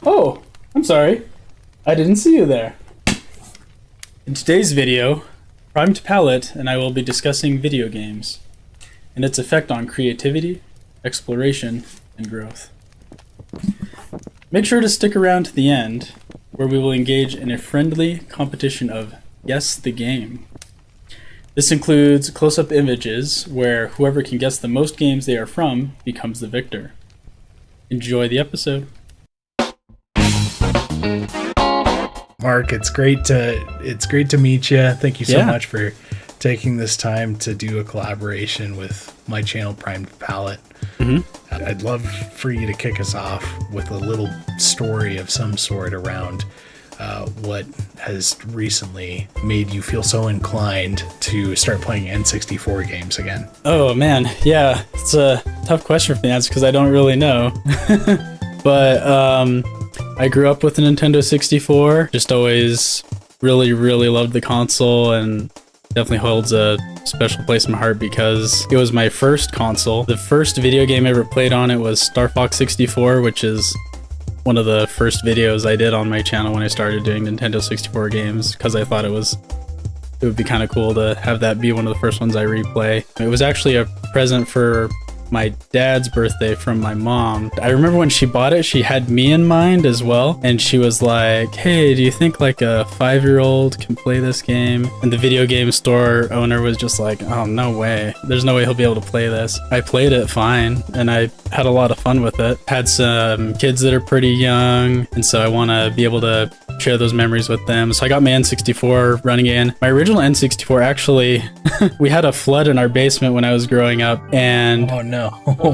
Oh, I'm sorry. I didn't see you there. In today's video, Primed Palette and I will be discussing video games and its effect on creativity, exploration, and growth. Make sure to stick around to the end, where we will engage in a friendly competition of Guess the Game. This includes close-up images, where whoever can guess the most games they are from becomes the victor. Enjoy the episode. Mark, it's great to meet you. Thank you so much for taking this time to do a collaboration with my channel, Primed Palette. I'd love for you to kick us off with a little story of some sort around what has recently made you feel so inclined to start playing N64 games again. Oh man, yeah, it's a tough question for me to answer because I don't really know. But I grew up with a Nintendo 64, just always really loved the console, and definitely holds a special place in my heart because it was my first console. The first video game I ever played on it was Star Fox 64, which is one of the first videos I did on my channel when I started doing Nintendo 64 games, because I thought it would be kind of cool to have that be one of the first ones I replay. It was actually a present for my dad's birthday from my mom. I remember when she bought it, she had me in mind as well, and she was like, hey, do you think like a 5-year-old can play this game? And the video game store owner was just like, oh, no way. There's no way he'll be able to play this. I played it fine, and I had a lot of fun with it. Had some kids that are pretty young, and so I want to be able to share those memories with them. So I got my N64 running in. My original N64, actually, we had a flood in our basement when I was growing up, and oh no.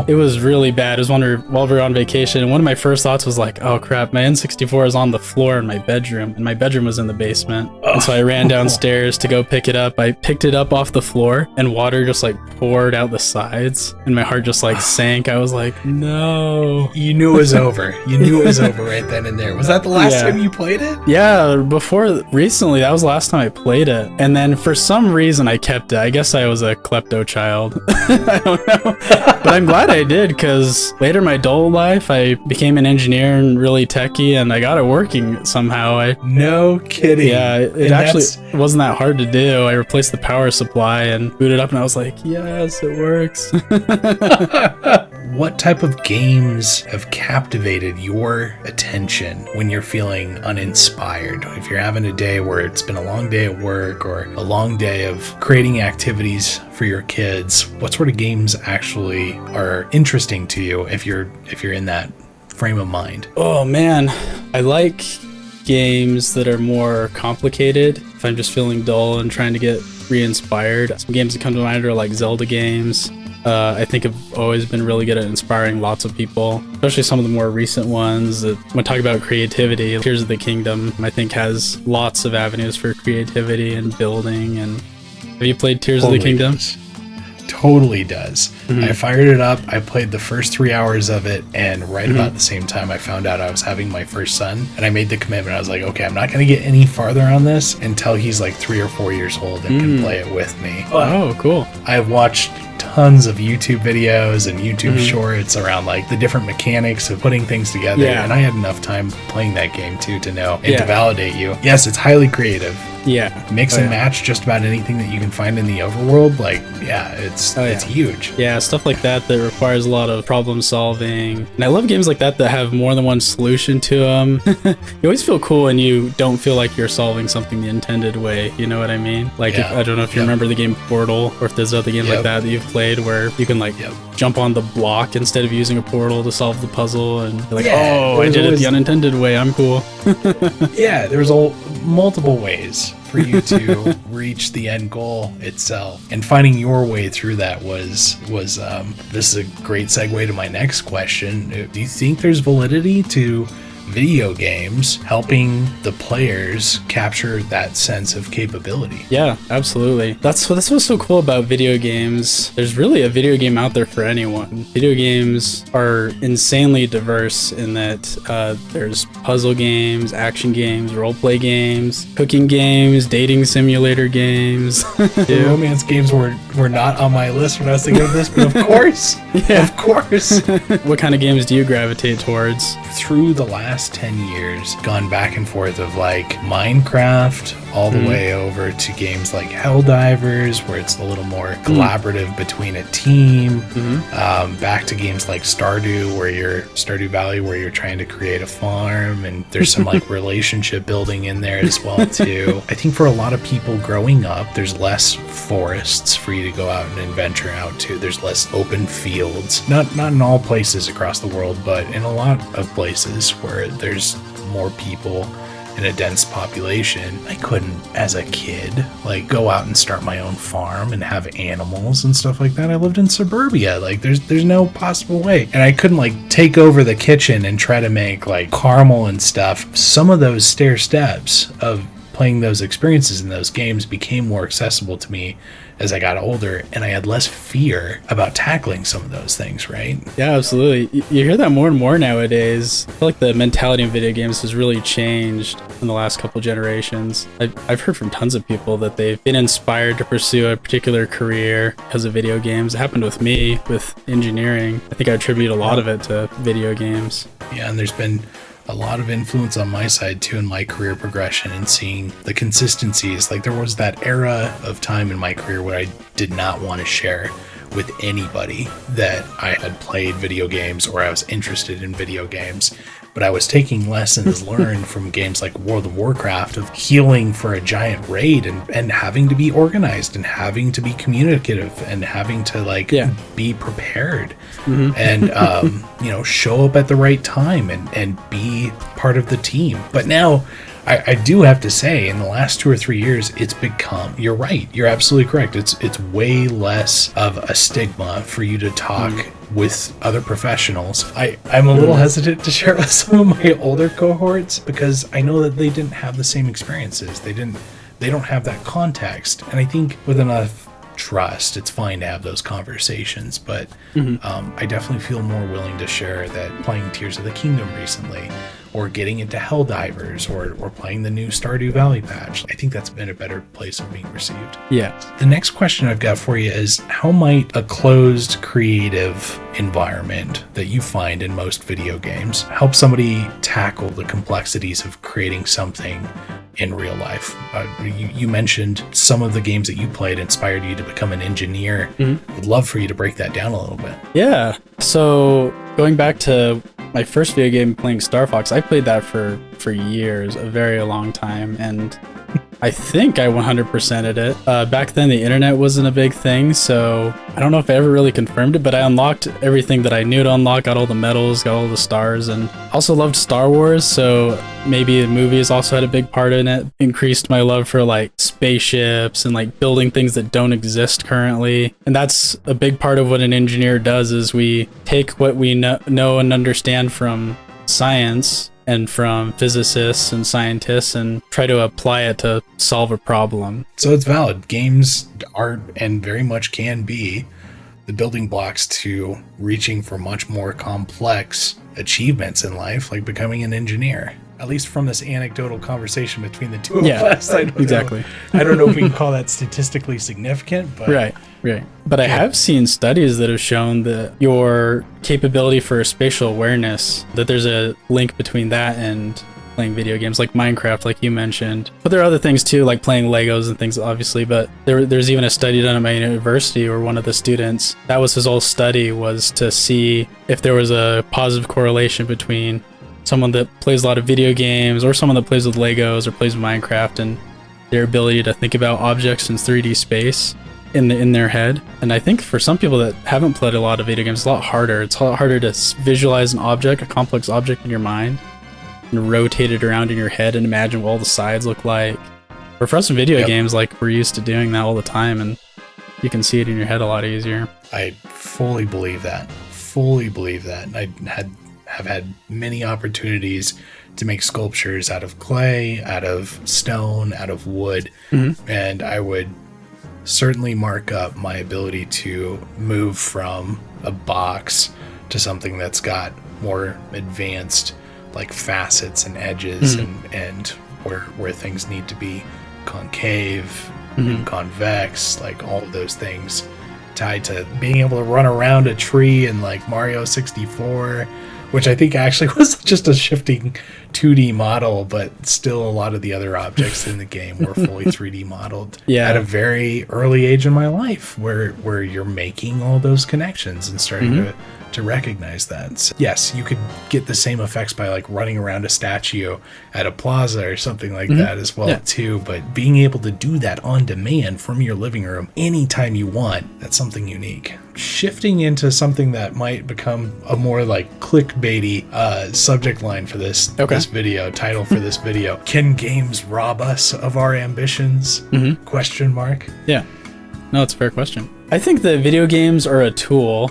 It was really bad. It was while we were on vacation, and one of my first thoughts was like, oh crap, my N64 is on the floor in my bedroom, and my bedroom was in the basement. And so I ran downstairs to go pick it up. I picked it up off the floor, and water just like poured out the sides, and my heart just like sank. I was like, no. You knew it was over. You knew it was over right then and there. Was that the last time you played it? Yeah, recently, that was the last time I played it. And then for some reason I kept it. I guess I was a klepto child. I don't know. But I'm glad I did, because later in my adult life, I became an engineer and really techie, and I got it working somehow. No kidding. Yeah, it actually wasn't that hard to do. I replaced the power supply and booted up, and I was like, yes, it works. What type of games have captivated your attention when you're feeling uninspired? If you're having a day where it's been a long day at work or a long day of creating activities for your kids, what sort of games actually are interesting to you if you're in that frame of mind? Oh man, I like games that are more complicated. If I'm just feeling dull and trying to get re-inspired, some games that come to mind are like Zelda games. I think I've always been really good at inspiring lots of people, especially some of the more recent ones. That, when talking about creativity, Tears of the Kingdom, I think, has lots of avenues for creativity and building. And have you played Tears of the Kingdom? Totally does. I fired it up. I played the first 3 hours of it, and right about the same time I found out I was having my first son, and I made the commitment. I was like, okay, I'm not going to get any farther on this until he's like 3 or 4 years old and can play it with me. Oh, cool. I have watched tons of YouTube videos and YouTube shorts around like the different mechanics of putting things together, and I had enough time playing that game too to know and to validate you. Yes, it's highly creative. Yeah. Mix and match just about anything that you can find in the overworld. Like, it's huge. Yeah, stuff like that requires a lot of problem solving. And I love games like that have more than one solution to them. You always feel cool when you don't feel like you're solving something the intended way. You know what I mean? Like, I don't know if you remember the game Portal, or if there's other games like that you've played where you can like jump on the block instead of using a portal to solve the puzzle, and you're like, I did it the unintended way. I'm cool. There's multiple ways for you to reach the end goal itself, and finding your way through that was this is a great segue to my next question. Do you think there's validity to video games helping the players capture that sense of capability. Yeah, absolutely. That's what's so cool about video games. There's really a video game out there for anyone. Video games are insanely diverse in that there's puzzle games, action games, role-play games, cooking games, dating simulator games. The romance games were not on my list when I was thinking of this, but of course, of course. What kind of games do you gravitate towards? Through the last 10 years, gone back and forth of like Minecraft all the way over to games like Helldivers, where it's a little more collaborative between a team, back to games like Stardew Valley, where you're trying to create a farm, and there's some like relationship building in there as well too. I think for a lot of people growing up, there's less forests for you to go out and venture out to. There's less open fields. Not in all places across the world, but in a lot of places where there's more people in a dense population. I couldn't, as a kid, like go out and start my own farm and have animals and stuff like that. I lived in suburbia. Like there's no possible way. And I couldn't like take over the kitchen and try to make like caramel and stuff. Some of those stair steps of playing those experiences in those games became more accessible to me as I got older, and I had less fear about tackling some of those things, right? Yeah, absolutely. You hear that more and more nowadays. I feel like the mentality in video games has really changed in the last couple generations. I've heard from tons of people that they've been inspired to pursue a particular career because of video games. It happened with me with engineering. I think I attribute a lot of it to video games. Yeah, and there's been a lot of influence on my side too in my career progression and seeing the consistencies. Like there was that era of time in my career where I did not want to share with anybody that I had played video games or I was interested in video games. But I was taking lessons learned from games like World of Warcraft of healing for a giant raid and having to be organized and having to be communicative and having to be prepared and show up at the right time and be part of the team. But now I do have to say, in the last 2 or 3 years, it's become, you're right, you're absolutely correct. It's way less of a stigma for you to talk with other professionals. I'm a little hesitant to share with some of my older cohorts because I know that they didn't have the same experiences. They don't have that context. And I think with enough trust, it's fine to have those conversations. But I definitely feel more willing to share that playing Tears of the Kingdom recently, or getting into Helldivers, or playing the new Stardew Valley patch. I think that's been a better place of being received. Yeah. The next question I've got for you is, how might a closed creative environment that you find in most video games help somebody tackle the complexities of creating something in real life? You mentioned some of the games that you played inspired you to become an engineer. I'd love for you to break that down a little bit. Yeah. So going back to my first video game, playing Star Fox, I played that for years, a very long time, and I think I 100%ed it. Back then, the internet wasn't a big thing, so I don't know if I ever really confirmed it, but I unlocked everything that I knew to unlock, got all the medals, got all the stars, and also loved Star Wars, so maybe the movies also had a big part in it. Increased my love for like spaceships and like building things that don't exist currently. And that's a big part of what an engineer does, is we take what we know and understand from science and from physicists and scientists and try to apply it to solve a problem. So it's valid. Games are, and very much can be, the building blocks to reaching for much more complex achievements in life, like becoming an engineer. At least from this anecdotal conversation between the two of us. I don't know if we can call that statistically significant, but Right. But I have seen studies that have shown that your capability for spatial awareness, that there's a link between that and playing video games like Minecraft, like you mentioned. But there are other things too, like playing Legos and things, obviously. But there's even a study done at my university where one of the students, that was his whole study, was to see if there was a positive correlation between someone that plays a lot of video games or someone that plays with Legos or plays with Minecraft and their ability to think about objects in 3D space in their head. And I think for some people that haven't played a lot of video games, it's a lot harder. It's a lot harder to visualize an object, a complex object in your mind, and rotate it around in your head and imagine what all the sides look like. Or for us in video games, like, we're used to doing that all the time, and you can see it in your head a lot easier. I fully believe that. I have had many opportunities to make sculptures out of clay, out of stone, out of wood. And I would certainly mark up my ability to move from a box to something that's got more advanced like facets and edges and where things need to be concave and convex, like all of those things tied to being able to run around a tree in like Mario 64, which I think actually was just a shifting 2D model, but still a lot of the other objects in the game were fully 3D modeled at a very early age in my life where you're making all those connections and starting to recognize that. So, yes, you could get the same effects by like running around a statue at a plaza or something like that as well too, but being able to do that on demand from your living room anytime you want, that's something unique. Shifting into something that might become a more like clickbaity subject line for this video, title for this video. Can games rob us of our ambitions? Question mark. Yeah. No, it's a fair question. I think that video games are a tool,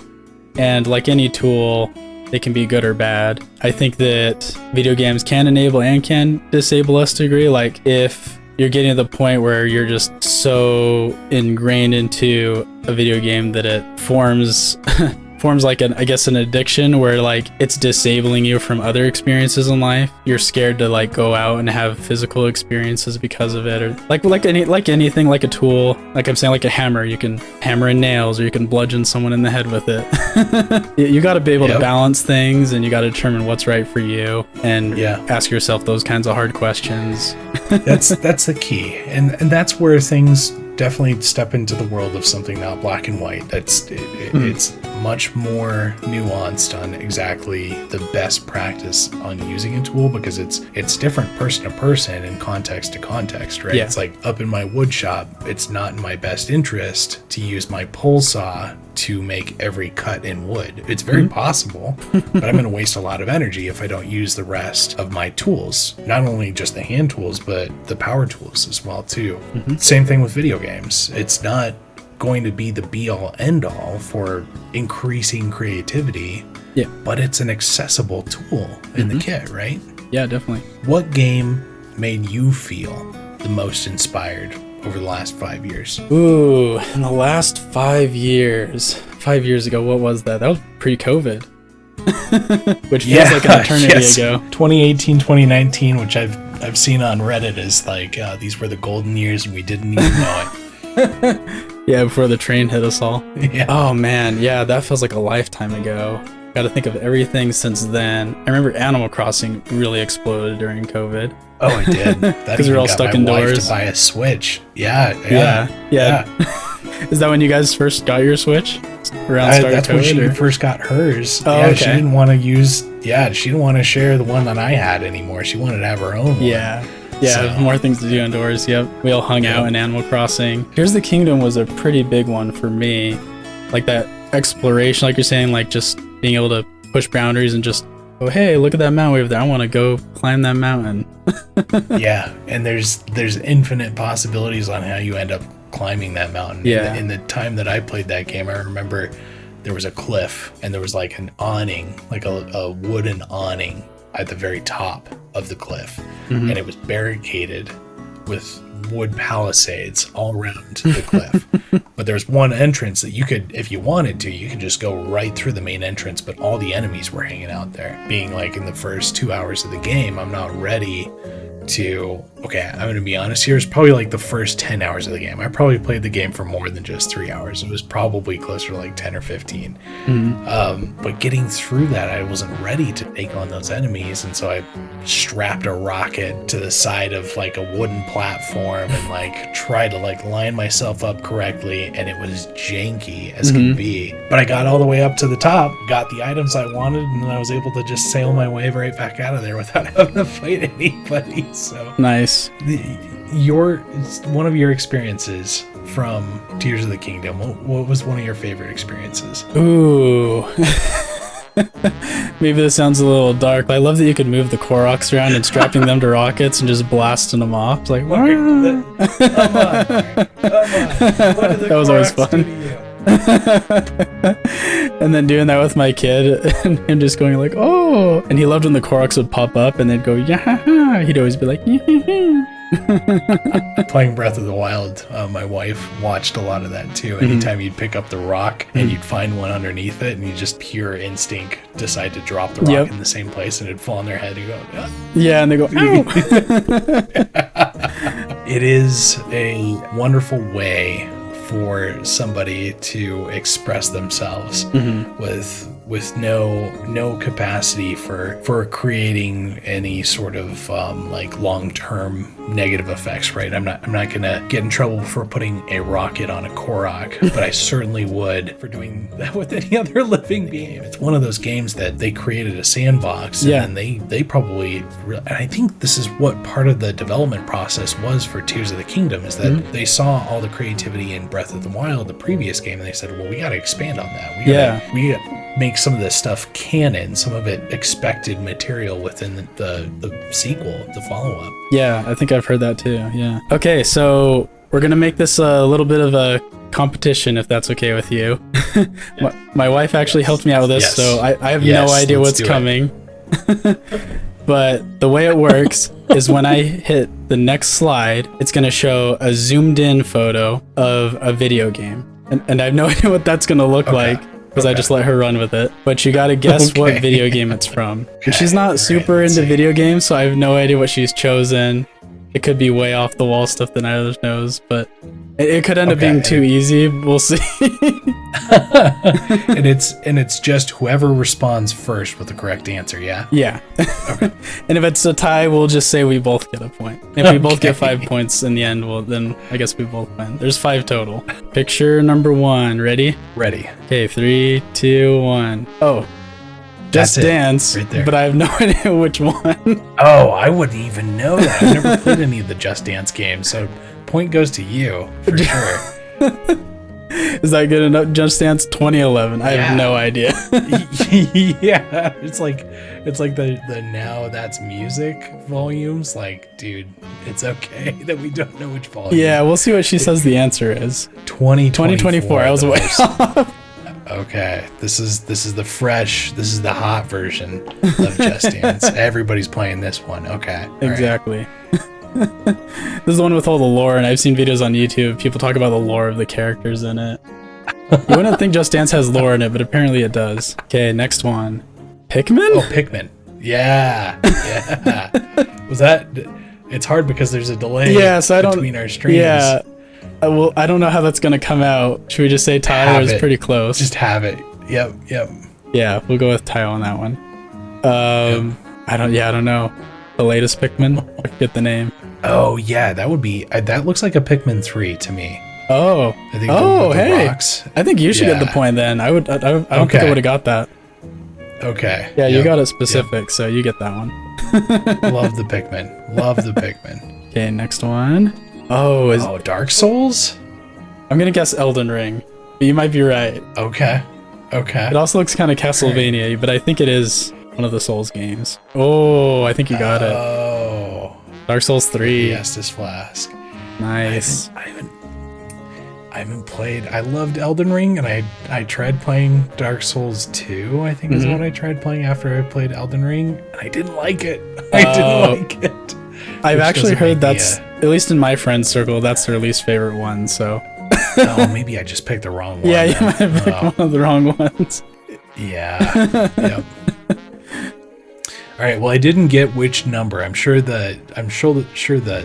and like any tool, they can be good or bad. I think that video games can enable and can disable us to a degree. Like if you're getting to the point where you're just so ingrained into a video game that it forms like an addiction where like it's disabling you from other experiences in life. You're scared to like go out and have physical experiences because of it, or like anything, like a tool, like I'm saying, like a hammer, you can hammer in nails or you can bludgeon someone in the head with it. You got to be able to balance things, and you got to determine what's right for you and ask yourself those kinds of hard questions. That's the key, and that's where things definitely step into the world of something not black and white. It's much more nuanced on exactly the best practice on using a tool, because it's different person to person and context to context, right? It's like up in my wood shop, it's not in my best interest to use my pole saw to make every cut in wood. It's very possible, but I'm going to waste a lot of energy if I don't use the rest of my tools. Not only just the hand tools, but the power tools as well too. Same thing with video games. It's not going to be the be-all end-all for increasing creativity, but it's an accessible tool in the kit, right? Yeah, definitely. What game made you feel the most inspired over the last 5 years? Ooh, in the last 5 years. 5 years ago, what was that? That was pre-COVID. Which feels like an eternity ago. 2018, 2019, which I've seen on Reddit as like, these were the golden years and we didn't even know it. Yeah, before the train hit us all. Oh man, yeah, that feels like a lifetime ago. Got to think of everything since then. I remember Animal Crossing really exploded during COVID. Oh, it did. Because we were all stuck indoors. To buy a Switch. Yeah. Is that when you guys first got your Switch? That's when she first got hers. She didn't want to use. Yeah, she didn't want to share the one that I had anymore. She wanted to have her own one. Yeah, more things to do indoors. Yep, we all hung out in Animal Crossing. Tears of the Kingdom was a pretty big one for me. Like that exploration, like you're saying, like just being able to push boundaries and just, oh hey, look at that mountain over there. I want to go climb that mountain. Yeah, and there's infinite possibilities on how you end up climbing that mountain. In the time that I played that game, I remember there was a cliff and there was like an awning, like a wooden awning at the very top of the cliff, and it was barricaded with wood palisades all around the cliff. But there's one entrance that you could, if you wanted to, you could just go right through the main entrance, but all the enemies were hanging out there. Being like in the first 2 hours of the game, I'm not ready to, I'm going to be honest here, it's probably like the first 10 hours of the game. I probably played the game for more than just 3 hours. It was probably closer to like 10 or 15. But getting through that, I wasn't ready to take on those enemies. And so I strapped a rocket to the side of like a wooden platform and like tried to like line myself up correctly. And it was janky as can be. But I got all the way up to the top, got the items I wanted, and then I was able to just sail my way right back out of there without having to fight anybody. So nice. One of your experiences from Tears of the Kingdom, what was one of your favorite experiences? Ooh. Maybe this sounds a little dark, but I love that you could move the Koroks around and strapping them to rockets and just blasting them off. It's like, come on. That was always fun. And then doing that with my kid and him just going like, oh. And he loved when the Koroks would pop up and they'd go, yeah. He'd always be like, yeah. Playing Breath of the Wild, my wife watched a lot of that too. Anytime you'd pick up the rock and you'd find one underneath it and you just pure instinct decide to drop the rock in the same place and it'd fall on their head and go, ah. Yeah, and they go, ow. It is a wonderful way for somebody to express themselves with no capacity for creating any sort of like long-term negative effects, right? I'm not gonna get in trouble for putting a rocket on a Korok, but I certainly would for doing that with any other living being. It's one of those games that they created a sandbox and then they probably, and I think this is what part of the development process was for Tears of the Kingdom, is that they saw all the creativity in Breath of the Wild, the previous game, and they said, well, we got to expand on that. We gotta make some of this stuff canon, some of it expected material within the sequel, the follow-up. Yeah, I think I've heard that too. Yeah. Okay, so we're gonna make this a little bit of a competition, if that's okay with you. My wife actually helped me out with this, so I have no idea what's coming. But the way it works is when I hit the next slide, it's gonna show a zoomed in photo of a video game. And I have no idea what that's gonna look like, because I just let her run with it. But you gotta guess what video game it's from. And she's not super into video games, so I have no idea what she's chosen. It could be way off the wall stuff that neither knows, but it could end up being too easy. We'll see. and it's just whoever responds first with the correct answer, yeah? Yeah. Okay. And if it's a tie, we'll just say we both get a point. If we both get 5 points in the end, well, then I guess we both win. There's 5 total. Picture number 1. Ready? Ready. Okay, 3, 2, 1. Oh. Just Dance, right there. But I have no idea which one. Oh, I wouldn't even know that. I've never played any of the Just Dance games, so point goes to you, for sure. Is that good enough? Just Dance 2011. I have no idea. Yeah, it's like the Now That's Music volumes. Like, dude, it's okay that we don't know which volume. Yeah, we'll see what she says the answer is. 2024. I was way off. Okay, this is the hot version of Just Dance. Everybody's playing this one. Okay. Exactly. This is the one with all the lore, and I've seen videos on YouTube. People talk about the lore of the characters in it. You wouldn't think Just Dance has lore in it, but apparently it does. Okay, next one. Pikmin? Oh, Pikmin. Yeah. Yeah. Was that... It's hard because there's a delay between our streams. Yeah. Well, I don't know how that's gonna come out. Should we just say Ty? It was pretty close. Just have it. Yep. Yeah, we'll go with Ty on that one. I don't know. The latest Pikmin? I forget the name. Oh yeah, that would be. That looks like a Pikmin 3 to me. Oh. I think the rocks. I think you should get the point then. I don't think I would have got that. Okay. Yeah, you got it specific, so you get that one. Love the Pikmin. Okay, next one. Oh, Dark Souls? I'm gonna guess Elden Ring, but you might be right. Okay. It also looks kind of Castlevania, but I think it is one of the Souls games. Oh, I think you got it. Oh. Dark Souls 3. Estus Flask. Nice. I haven't played. I loved Elden Ring, and I tried playing Dark Souls 2, I think is what I tried playing after I played Elden Ring, and I didn't like it. I've actually heard that's, at least in my friends circle, that's their least favorite one, so. Oh, maybe I just picked the wrong one. Yeah, you might have picked one of the wrong ones. Yeah. Yep. All right. Well, I didn't get which number. I'm sure the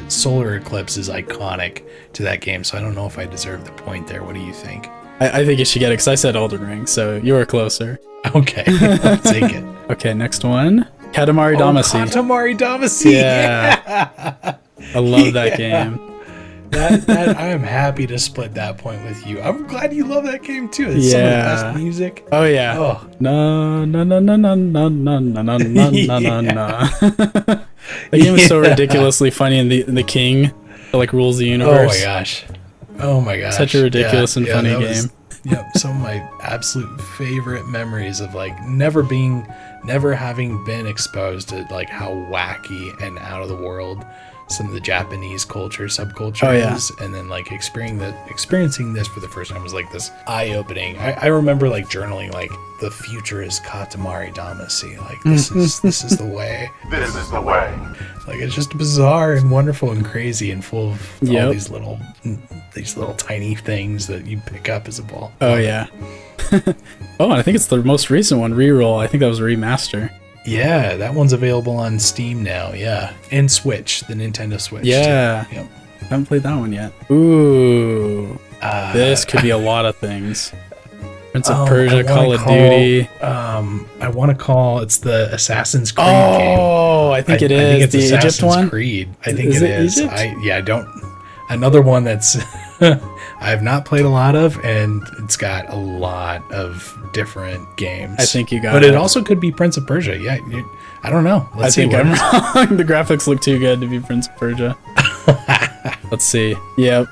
solar eclipse is iconic to that game, so I don't know if I deserve the point there. What do you think? I think you should get it because I said Elden Ring, so you were closer. Okay, I'll take it. Okay, next one. Katamari Damacy. Katamari Damacy. Yeah. I love that game. That I am happy to split that point with you. I'm glad you love that game too. It's some of the best music. Oh yeah. Oh. No. That game is so ridiculously funny, and the king that rules the universe. Oh my gosh. Such a ridiculous and funny game. Some of my absolute favorite memories of never having been exposed to how wacky and out of the world some of the Japanese culture, subculture Oh, yeah. is, and then like experiencing this for the first time was like this eye-opening. I remember like journaling like the future is Katamari Damacy, like this is the way. This is the way. Like it's just bizarre and wonderful and crazy and full of all Yep. these little tiny things that you pick up as a ball. Oh yeah. Oh, and I think it's the most recent one, Reroll. I think that was a remaster. Yeah, that one's available on Steam now. Yeah, and Switch, the Nintendo Switch. Yeah. Too. Yep. Haven't played that one yet. Ooh. This could be a lot of things. Prince of Persia, Call of Duty. I want to call it's the Assassin's Creed game. Oh, I think it is. I think it's the Assassin's Egypt one? Creed. I think Is it it is. Egypt? I don't. Another one that's I have not played a lot of, and it's got a lot of different games. I think you got but it. it also could be Prince of Persia. Yeah, I don't know. Let's see. I think I'm wrong. The graphics look too good to be Prince of Persia. Let's see. Yep.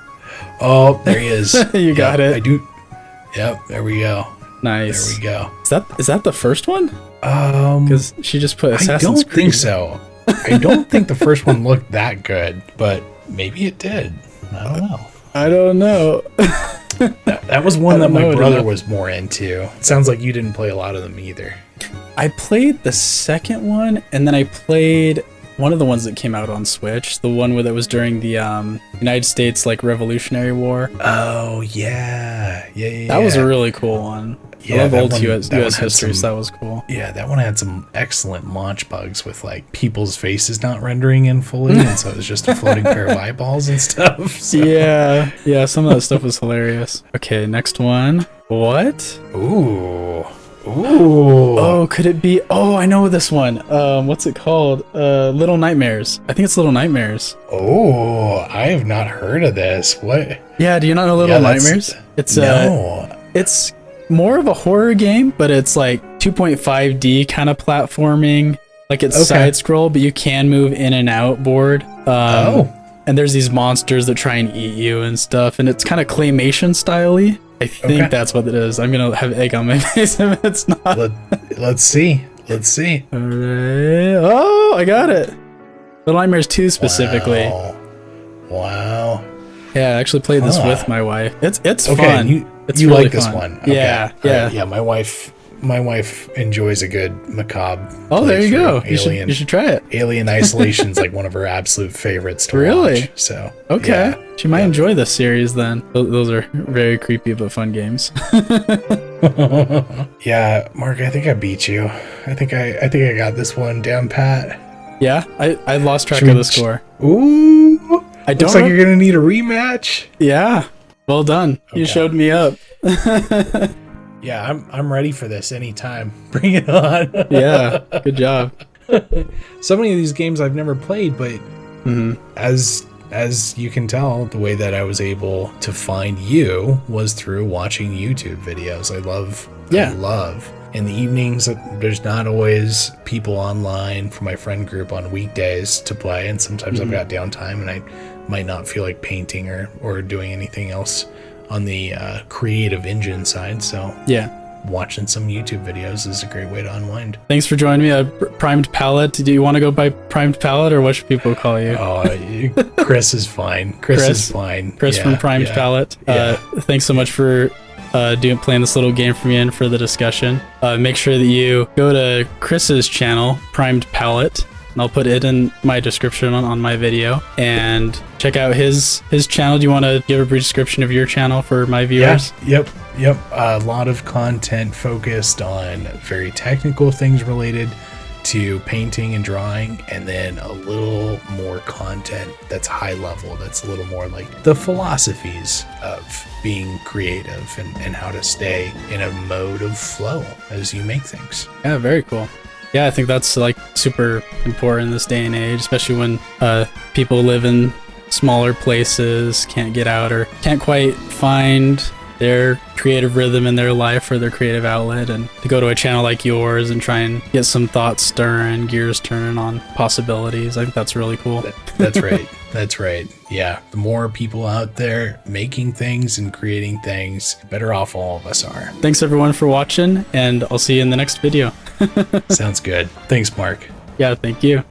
Oh, there he is. You got it. I do. Yep. There we go. Nice. There we go. Is that the first one? Because she just put I Assassin's don't Creed. think so. I don't think the first one looked that good, but maybe it did. I don't know. I don't know. That was one that my know brother enough. was more into. It sounds like you didn't play a lot of them either. I played the second one, and then I played one of the ones that came out on Switch. The one that was during the United States like Revolutionary War. Oh yeah. That was a really cool one. I love that old one- US that one had history, some- so that was cool. Yeah, that one had some excellent launch bugs with like people's faces not rendering in fully, and so it was just a floating pair of eyeballs and stuff. So. Yeah, some of that stuff was hilarious. Okay, next one. What? Ooh. Oh, could it be? Oh, I know this one. What's it called? Little Nightmares. I think it's Little Nightmares. Oh, I have not heard of this. What? Yeah, do you not know Little Nightmares? It's no. It's more of a horror game, but it's like 2.5D kind of platforming. Like it's side scroll, but you can move in and out board. And there's these monsters that try and eat you and stuff, and it's kind of claymation style-y. I think that's what it is. I'm gonna have egg on my face if it's not. Let's see. Let's see. All right. Oh, I got it. Little Nightmares 2 specifically. Wow. Yeah, I actually played this with my wife. It's Okay, fun. It's you really like this fun. one? Okay. Yeah, All yeah. right, yeah. My wife enjoys a good macabre. Oh, there you go. Alien, You should try it. Alien Isolation's like one of her absolute favorites to Really? watch. So Okay. yeah. She might enjoy this series then. Those are very creepy but fun games. Yeah, Mark, I think I beat you. I think I got this one down pat. Yeah, I lost track Should of we the score. Ooh. I don't Looks like you're gonna need a rematch. Yeah. Well done. You Okay. showed me up. Yeah, I'm ready for this anytime. Bring it on. Yeah. Good job. So many of these games I've never played, but Mhm. as you can tell, the way that I was able to find you was through watching YouTube videos. I love in the evenings. There's not always people online for my friend group on weekdays to play, and sometimes I've got downtime and I might not feel like painting or doing anything else on the creative engine side. So Yeah. watching some YouTube videos is a great way to unwind. Thanks for joining me. Primed Palette. Do you want to go by Primed Palette, or what should people call you? Chris is fine. Chris is fine. Chris Yeah, from Primed yeah. Palette. Thanks so much for playing this little game for me and for the discussion. Make sure that you go to Chris's channel, Primed Palette, and I'll put it in my description on my video, and check out his channel. Do you want to give a brief description of your channel for my viewers? Yep. A lot of content focused on very technical things related to painting and drawing, and then a little more content that's high level, that's a little more like the philosophies of being creative and how to stay in a mode of flow as you make things. Yeah, very cool. Yeah, I think that's like super important in this day and age, especially when people live in smaller places, can't get out, or can't quite find their creative rhythm in their life or their creative outlet, and to go to a channel like yours and try and get some thoughts stirring, gears turning on possibilities. I think that's really cool. That's right. That's right. Yeah. The more people out there making things and creating things, better off all of us are. Thanks everyone for watching, and I'll see you in the next video. Sounds good. Thanks, Mark. Yeah, thank you.